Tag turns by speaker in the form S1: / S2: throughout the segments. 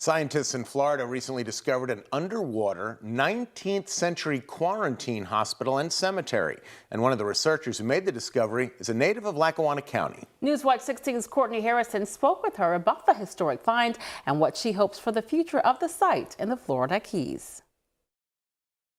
S1: Scientists in Florida recently discovered an underwater 19th century quarantine hospital and cemetery. And one of the researchers who made the discovery is a native of Lackawanna County.
S2: Newswatch 16's Courtney Harrison spoke with her about the historic find and what she hopes for the future of the site in the Florida Keys.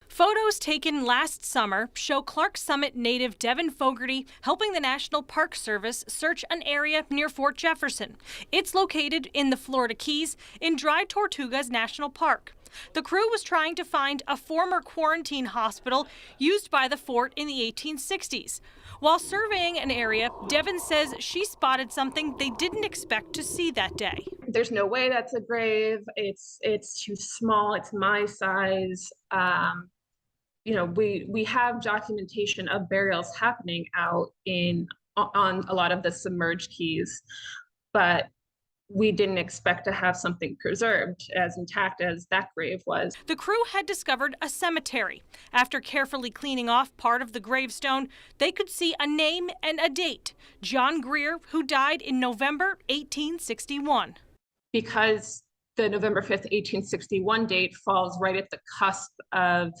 S3: Photos taken last summer show Clark Summit native Devin Fogarty helping the National Park Service search an area near Fort Jefferson. It's located in the Florida Keys in Dry Tortugas National Park. The crew was trying to find a former quarantine hospital used by the fort in the 1860s. While surveying an area, Devin says she spotted something they didn't expect to see that day.
S4: There's no way that's a grave. It's too small. It's my size. We have documentation of burials happening out on a lot of the submerged keys, but we didn't expect to have something preserved as intact as that grave was.
S3: The crew had discovered a cemetery. After carefully cleaning off part of the gravestone, they could see a name and a date: John Greer, who died in November 1861.
S4: Because the November 5th, 1861 date falls right at the cusp of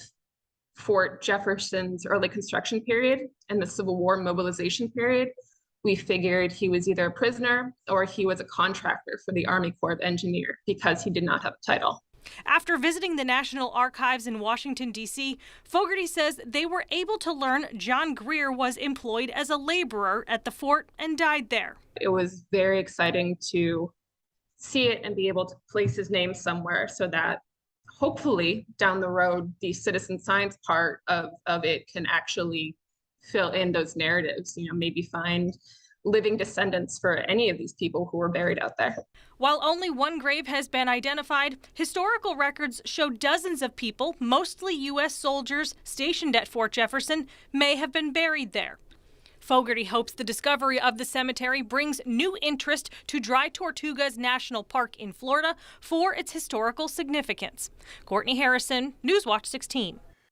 S4: Fort Jefferson's early construction period and the Civil War mobilization period, we figured he was either a prisoner or he was a contractor for the Army Corps of Engineers because he did not have a title.
S3: After visiting the National Archives in Washington, D.C., Fogarty says they were able to learn John Greer was employed as a laborer at the fort and died there.
S4: It was very exciting to see it and be able to place his name somewhere so that hopefully down the road, the citizen science part of it can actually fill in those narratives, maybe find living descendants for any of these people who were buried out there.
S3: While only one grave has been identified, historical records show dozens of people, mostly U.S. soldiers stationed at Fort Jefferson, may have been buried there. Fogarty hopes the discovery of the cemetery brings new interest to Dry Tortugas National Park in Florida for its historical significance. Courtney Harrison, Newswatch 16.